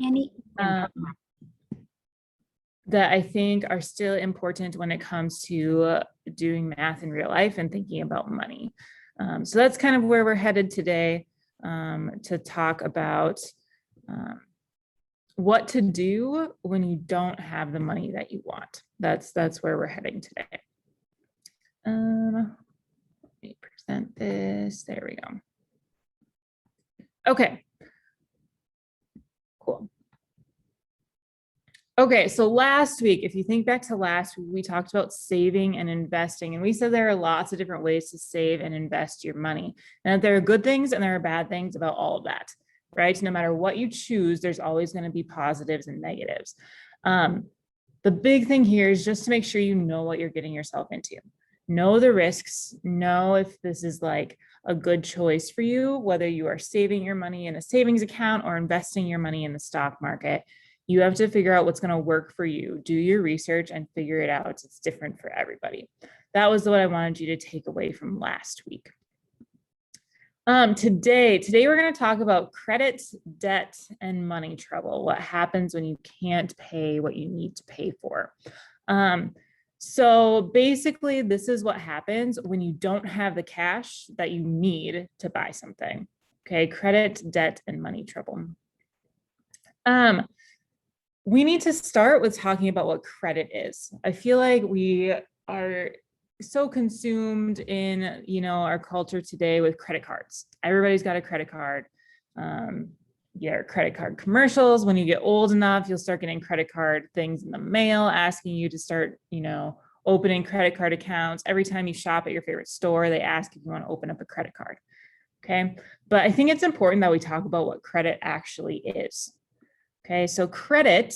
Annie, um, that I think are still important when it comes to doing math in real life and thinking about money. So that's kind of where we're headed today, to talk about what to do when you don't have the money that you want. That's where we're heading today. Let me present this. There we go. Okay. Cool. Okay, so last week, if you think back to last week, we talked about saving and investing, and we said there are lots of different ways to save and invest your money, and that there are good things and there are bad things about all of that, right? No matter what you choose, there's always going to be positives and negatives. The big thing here is just to make sure you know what you're getting yourself into. Know the risks, know if this is like a good choice for you, whether you are saving your money in a savings account or investing your money in the stock market. You have to figure out what's going to work for you. Do your research and figure it out. It's different for everybody. That was what I wanted you to take away from last week. Today we're going to talk about credit, debt, and money trouble. What happens when you can't pay what you need to pay for. So basically, this is what happens when you don't have the cash that you need to buy something. Okay, credit, debt, and money trouble. We need to start with talking about what credit is. I feel like we are so consumed in, our culture today with credit cards. Everybody's got a credit card. Your credit card commercials. When you get old enough, you'll start getting credit card things in the mail asking you to start, opening credit card accounts. Every time you shop at your favorite store, they ask if you want to open up a credit card. Okay. But I think it's important that we talk about what credit actually is. Okay, so credit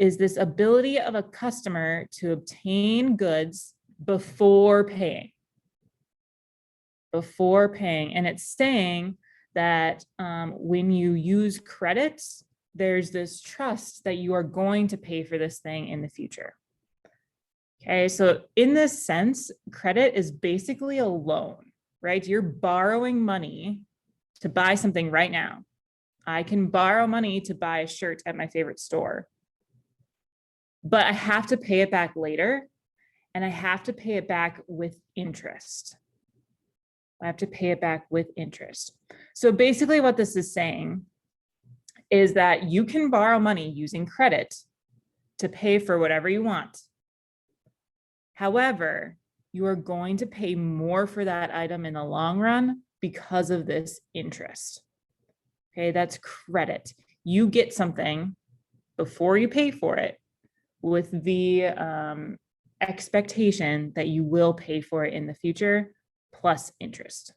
is this ability of a customer to obtain goods before paying. Before paying. And it's saying that when you use credit, there's this trust that you are going to pay for this thing in the future. Okay, so in this sense, credit is basically a loan, right? You're borrowing money to buy something right now. I can borrow money to buy a shirt at my favorite store, but I have to pay it back later, and I have to pay it back with interest. I have to pay it back with interest. So basically what this is saying is that you can borrow money using credit to pay for whatever you want. However, you are going to pay more for that item in the long run because of this interest. Okay, that's credit. You get something before you pay for it with the expectation that you will pay for it in the future plus interest.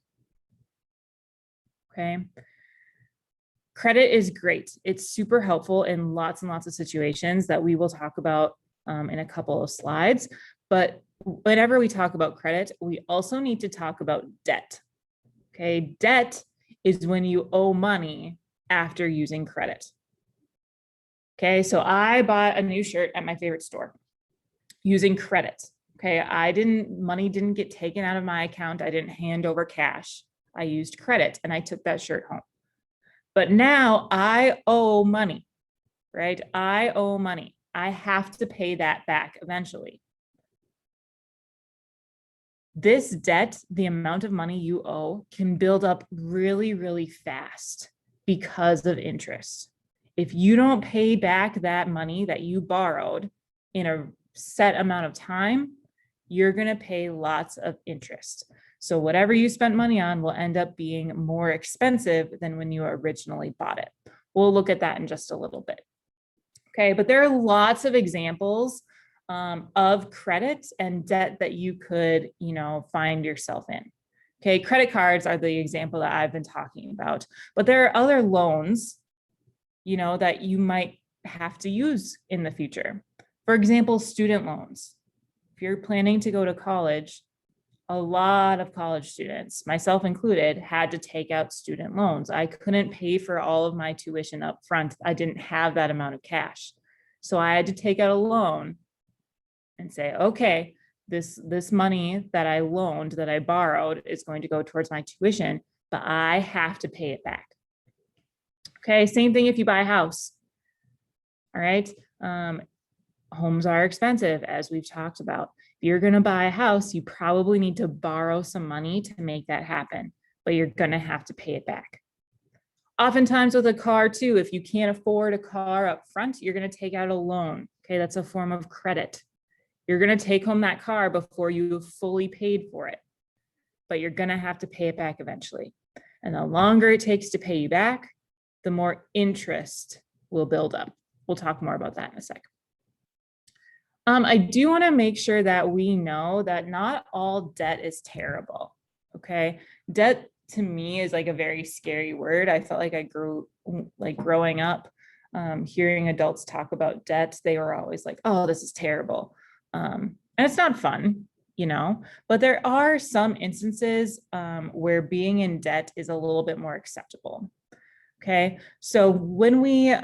Okay. Credit is great. It's super helpful in lots and lots of situations that we will talk about in a couple of slides. But whenever we talk about credit, we also need to talk about debt. Okay, debt is when you owe money after using credit. Okay, so I bought a new shirt at my favorite store using credit. Okay, money didn't get taken out of my account. I didn't hand over cash. I used credit and I took that shirt home. But now I owe money, right? I owe money. I have to pay that back eventually. This debt, the amount of money you owe, can build up really, really fast because of interest. If you don't pay back that money that you borrowed in a set amount of time, you're going to pay lots of interest. So whatever you spent money on will end up being more expensive than when you originally bought it. We'll look at that in just a little bit. Okay, but there are lots of examples of credit and debt that you could, find yourself in. Okay, credit cards are the example that I've been talking about, but there are other loans, that you might have to use in the future. For example, student loans. If you're planning to go to college, a lot of college students, myself included, had to take out student loans. I couldn't pay for all of my tuition up front. I didn't have that amount of cash. So I had to take out a loan and say, okay, this money that I loaned, that I borrowed, is going to go towards my tuition, but I have to pay it back. Okay, same thing if you buy a house. All right. Homes are expensive, as we've talked about. If you're going to buy a house, you probably need to borrow some money to make that happen, but you're going to have to pay it back. Oftentimes with a car too, if you can't afford a car up front, you're going to take out a loan. Okay, that's a form of credit. You're going to take home that car before you've fully paid for it, but you're going to have to pay it back eventually. And the longer it takes to pay you back, the more interest will build up. We'll talk more about that in a sec. I do want to make sure that we know that not all debt is terrible. Okay, debt to me is like a very scary word. I felt like I grew like growing up, hearing adults talk about debt. They were always like, "Oh, this is terrible," and it's not fun, you know. But there are some instances where being in debt is a little bit more acceptable. Okay, so when we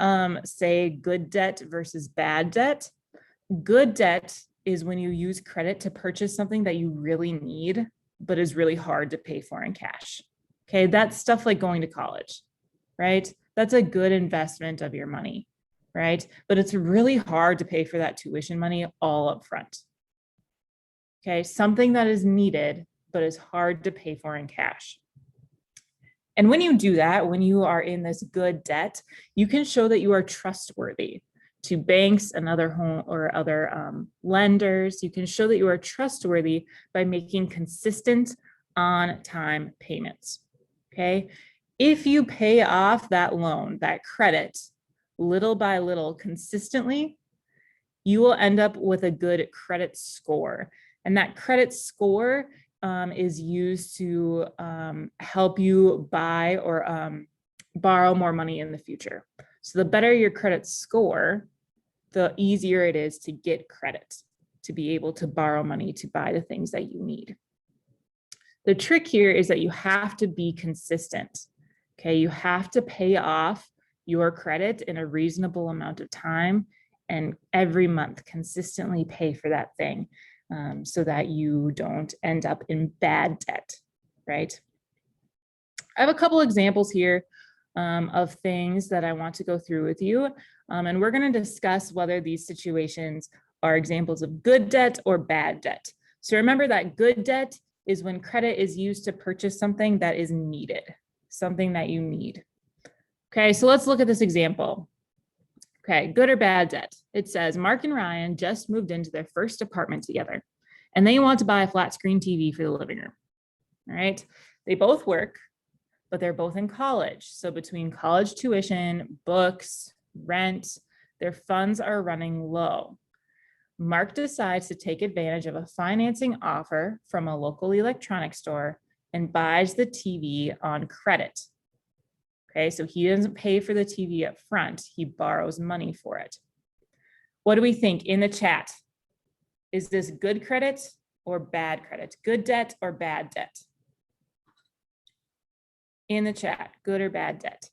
say good debt versus bad debt, good debt is when you use credit to purchase something that you really need, but is really hard to pay for in cash. Okay, that's stuff like going to college, right? That's a good investment of your money, right? But it's really hard to pay for that tuition money all up front. Okay, something that is needed, but is hard to pay for in cash. And when you do that, when you are in this good debt, you can show that you are trustworthy to banks and other home or other lenders. You can show that you are trustworthy by making consistent on-time payments. Okay, if you pay off that loan, that credit, little by little, consistently, you will end up with a good credit score. And that credit score is used to help you buy or borrow more money in the future. So the better your credit score, the easier it is to get credit, to be able to borrow money to buy the things that you need. The trick here is that you have to be consistent. Okay, you have to pay off your credit in a reasonable amount of time and every month consistently pay for that thing so that you don't end up in bad debt, right? I have a couple examples here of things that I want to go through with you. And we're going to discuss whether these situations are examples of good debt or bad debt. So remember that good debt is when credit is used to purchase something that is needed, something that you need. Okay, so let's look at this example. Okay, good or bad debt. It says Mark and Ryan just moved into their first apartment together and they want to buy a flat screen TV for the living room. All right, they both work, but they're both in college. So between college tuition, books, rent, their funds are running low. Mark decides to take advantage of a financing offer from a local electronics store and buys the TV on credit. Okay, so he doesn't pay for the TV up front, he borrows money for it. What do we think in the chat? Is this good credit or bad credit? Good debt or bad debt? In the chat, good or bad debt?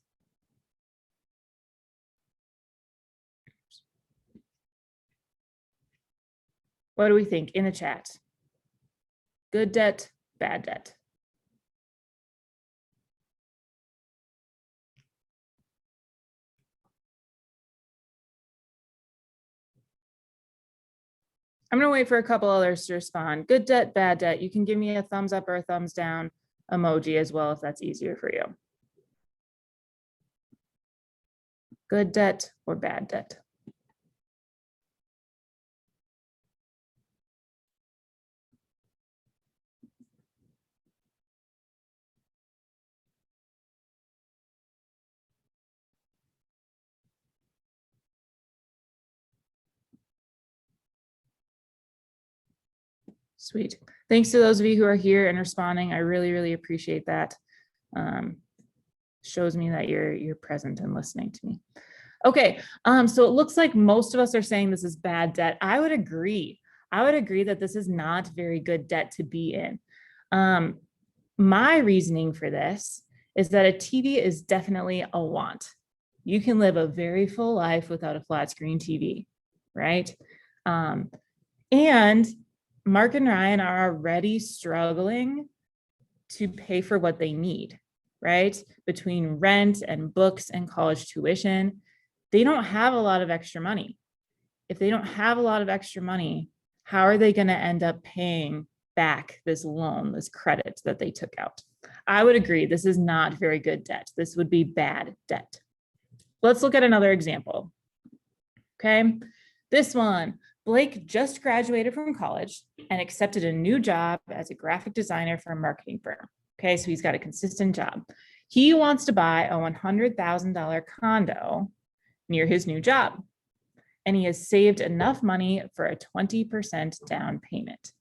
What do we think in the chat? Good debt, bad debt? I'm gonna wait for a couple others to respond. Good debt, bad debt. You can give me a thumbs up or a thumbs down emoji as well if that's easier for you. Good debt or bad debt? Sweet. Thanks to those of you who are here and responding. I really, really appreciate that. Shows me that you're present and listening to me. Okay, so it looks like most of us are saying this is bad debt. I would agree. I would agree that this is not very good debt to be in. My reasoning for this is that a TV is definitely a want. You can live a very full life without a flat screen TV, right? And Mark and Ryan are already struggling to pay for what they need, right? Between rent and books and college tuition, they don't have a lot of extra money. If they don't have a lot of extra money, how are they going to end up paying back this loan, this credit that they took out? I would agree, this is not very good debt. This would be bad debt. Let's look at another example. Okay, this one, Blake just graduated from college and accepted a new job as a graphic designer for a marketing firm. Okay, so he's got a consistent job. He wants to buy a $100,000 condo near his new job, and he has saved enough money for a 20% down payment.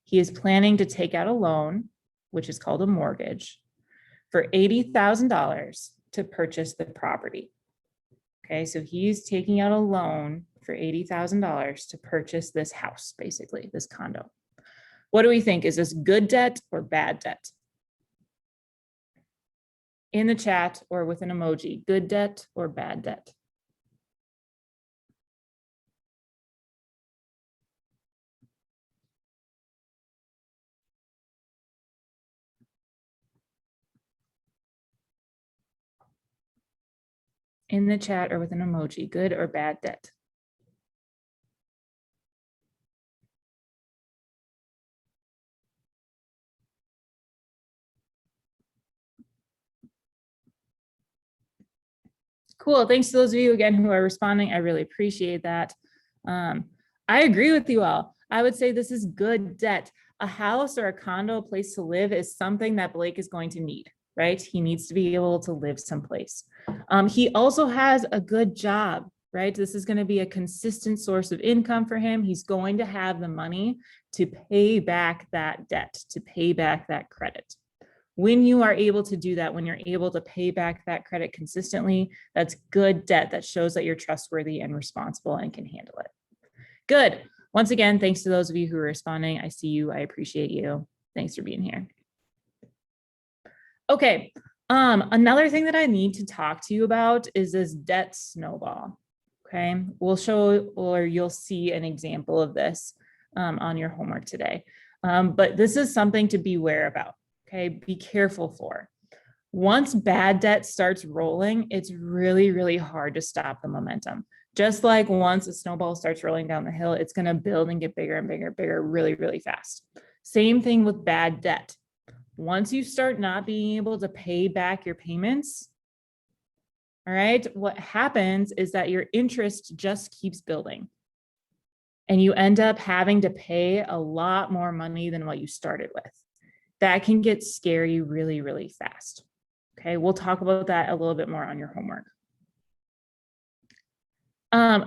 He is planning to take out a loan, which is called a mortgage, for $80,000 to purchase the property. Okay, so he's taking out a loan for $80,000 to purchase this house, basically, this condo. What do we think? Is this good debt or bad debt? In the chat or with an emoji, good debt or bad debt? In the chat or with an emoji, good or bad debt? Cool. Thanks to those of you again who are responding. I really appreciate that. I agree with you all. I would say this is good debt. A house or a condo, a place to live, is something that Blake is going to need, right? He needs to be able to live someplace. He also has a good job, right? This is going to be a consistent source of income for him. He's going to have the money to pay back that debt, to pay back that credit. When you are able to do that, when you're able to pay back that credit consistently, that's good debt. That shows that you're trustworthy and responsible and can handle it. Good. Once again, thanks to those of you who are responding. I see you. I appreciate you. Thanks for being here. Okay. Another thing that I need to talk to you about is this debt snowball. Okay. We'll show, or you'll see an example of this on your homework today. But this is something to beware about. Okay, be careful for. Once bad debt starts rolling, it's really, really hard to stop the momentum. Just like once a snowball starts rolling down the hill, it's going to build and get bigger and bigger and bigger really, really fast. Same thing with bad debt. Once you start not being able to pay back your payments, all right, what happens is that your interest just keeps building. And you end up having to pay a lot more money than what you started with. That can get scary really, really fast. Okay, we'll talk about that a little bit more on your homework.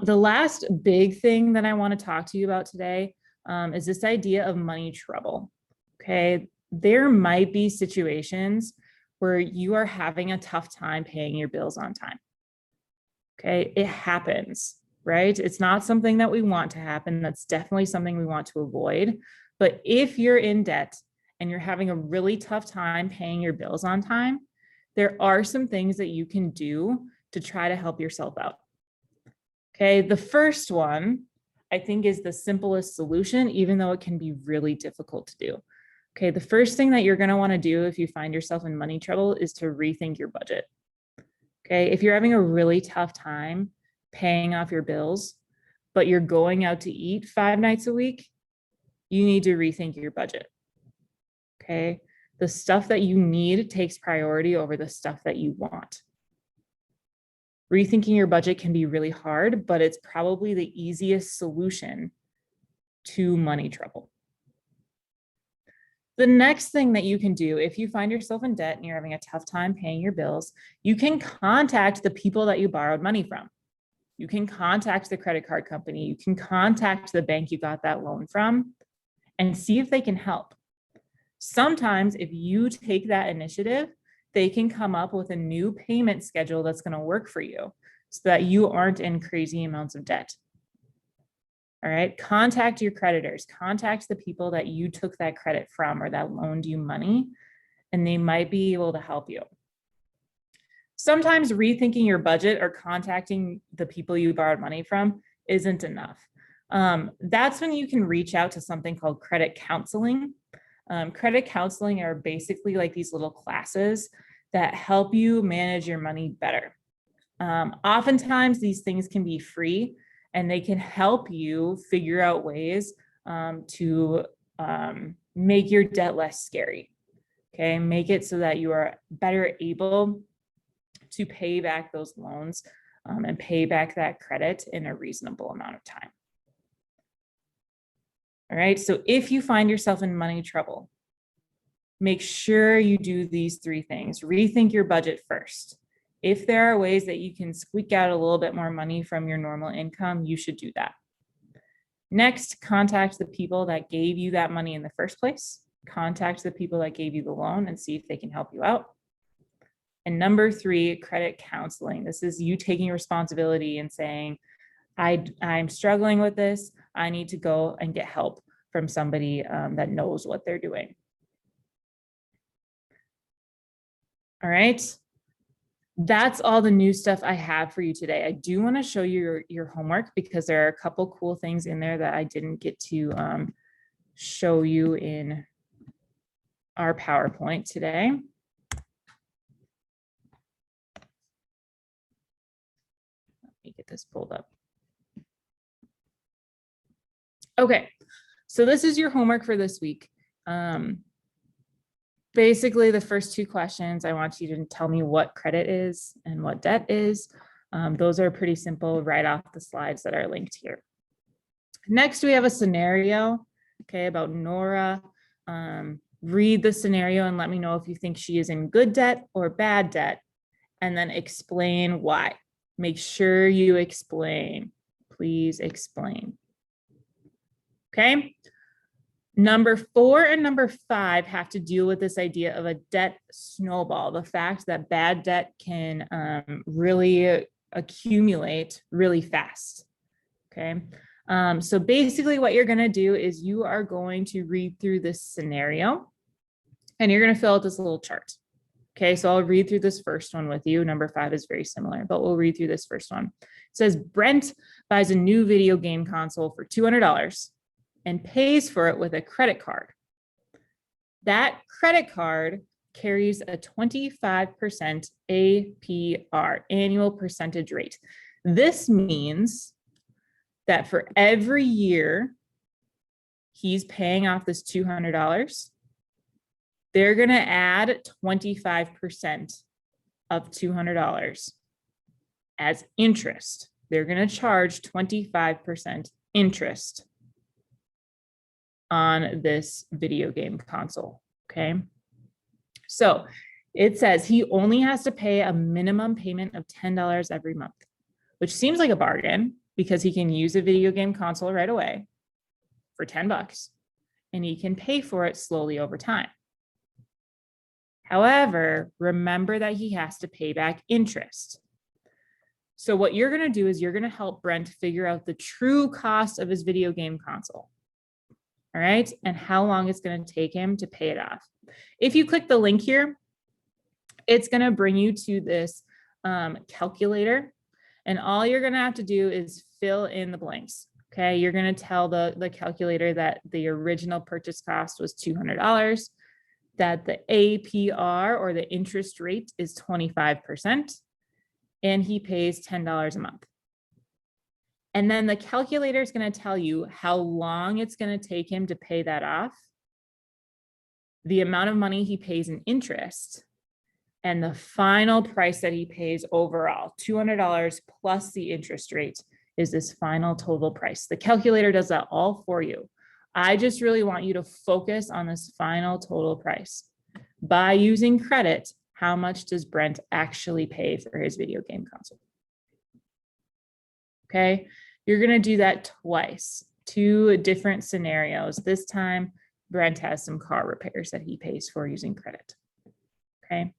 The last big thing that I want to talk to you about today is this idea of money trouble. Okay, there might be situations where you are having a tough time paying your bills on time. Okay, it happens, right? It's not something that we want to happen. That's definitely something we want to avoid. But if you're in debt and you're having a really tough time paying your bills on time, there are some things that you can do to try to help yourself out. Okay, the first one, I think, is the simplest solution, even though it can be really difficult to do. Okay, the first thing that you're going to want to do if you find yourself in money trouble is to rethink your budget. Okay, if you're having a really tough time paying off your bills, but you're going out to eat 5 nights a week, you need to rethink your budget. Okay, the stuff that you need takes priority over the stuff that you want. Rethinking your budget can be really hard, but it's probably the easiest solution to money trouble. The next thing that you can do if you find yourself in debt and you're having a tough time paying your bills, you can contact the people that you borrowed money from. You can contact the credit card company. You can contact the bank you got that loan from and see if they can help. Sometimes if you take that initiative, they can come up with a new payment schedule that's going to work for you so that you aren't in crazy amounts of debt. All right, contact your creditors, contact the people that you took that credit from or that loaned you money, and they might be able to help you. Sometimes rethinking your budget or contacting the people you borrowed money from isn't enough. That's when you can reach out to something called credit counseling. Credit counseling are basically like these little classes that help you manage your money better. Oftentimes these things can be free and they can help you figure out ways to make your debt less scary. Okay, make it so that you are better able to pay back those loans and pay back that credit in a reasonable amount of time. All right, so if you find yourself in money trouble, make sure you do these three things. Rethink your budget first. If there are ways that you can squeak out a little bit more money from your normal income, you should do that. Next, contact the people that gave you that money in the first place. Contact the people that gave you the loan and see if they can help you out. And number three, credit counseling. This is you taking responsibility and saying, I'm struggling with this. I need to go and get help from somebody that knows what they're doing. All right. That's all the new stuff I have for you today. I do want to show you your homework because there are a couple cool things in there that I didn't get to show you in our PowerPoint today. Let me get this pulled up. Okay, so this is your homework for this week. Basically, the first two questions, I want you to tell me what credit is and what debt is. Those are pretty simple right off the slides that are linked here. Next, we have a scenario, okay, about Nora. Read the scenario and let me know if you think she is in good debt or bad debt, and then explain why. Make sure you explain. Please explain. Okay. Number 4 and number 5 have to deal with this idea of a debt snowball, the fact that bad debt can really accumulate really fast. Okay. So basically what you're going to do is you are going to read through this scenario and you're going to fill out this little chart. Okay, so I'll read through this first one with you. Number 5 is very similar, but we'll read through this first one. It says Brent buys a new video game console for $200 and pays for it with a credit card. That credit card carries a 25% APR, annual percentage rate. This means that for every year he's paying off this $200, they're going to add 25% of $200 as interest. They're going to charge 25% interest on this video game console. Okay. So it says he only has to pay a minimum payment of $10 every month, which seems like a bargain because he can use a video game console right away for $10 and he can pay for it slowly over time. However, remember that he has to pay back interest. So what you're going to do is you're going to help Brent figure out the true cost of his video game console. All right, and how long it's going to take him to pay it off. If you click the link here, it's going to bring you to this calculator, and all you're going to have to do is fill in the blanks. Okay, you're going to tell the calculator that the original purchase cost was $200, that the APR or the interest rate is 25%, and he pays $10 a month. And then the calculator is going to tell you how long it's going to take him to pay that off, the amount of money he pays in interest, and the final price that he pays overall. $200 plus the interest rate is this final total price. The calculator does that all for you. I just really want you to focus on this final total price. By using credit, how much does Brent actually pay for his video game console? Okay, you're going to do that twice, 2 different scenarios. This time, Brent has some car repairs that he pays for using credit. Okay.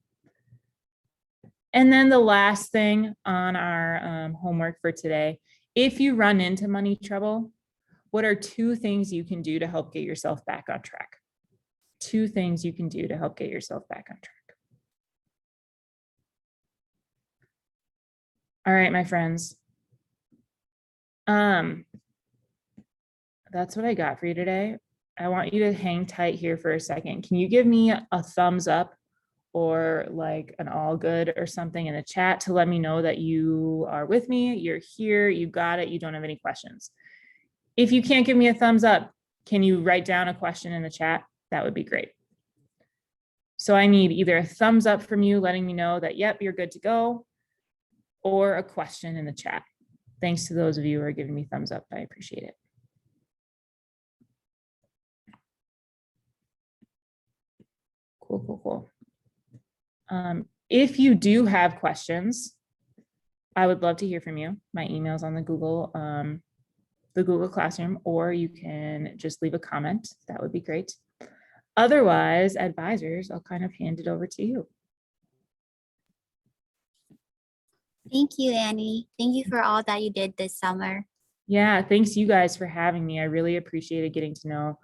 And then the last thing on our homework for today, if you run into money trouble, what are 2 things you can do to help get yourself back on track? 2 things you can do to help get yourself back on track. All right, my friends. That's what I got for you today. I want you to hang tight here for a second. Can you give me a thumbs up or like an all good or something in the chat to let me know that you are with me, you're here, you got it, you don't have any questions. If you can't give me a thumbs up, can you write down a question in the chat? That would be great. So I need either a thumbs up from you letting me know that, yep, you're good to go, or a question in the chat. Thanks to those of you who are giving me thumbs up. I appreciate it. Cool, cool, cool. If you do have questions, I would love to hear from you. My email's on the Google Classroom, or you can just leave a comment. That would be great. Otherwise, advisors, I'll kind of hand it over to you. Thank you, Annie. Thank you for all that you did this summer. Yeah, thanks you guys for having me. I really appreciated getting to know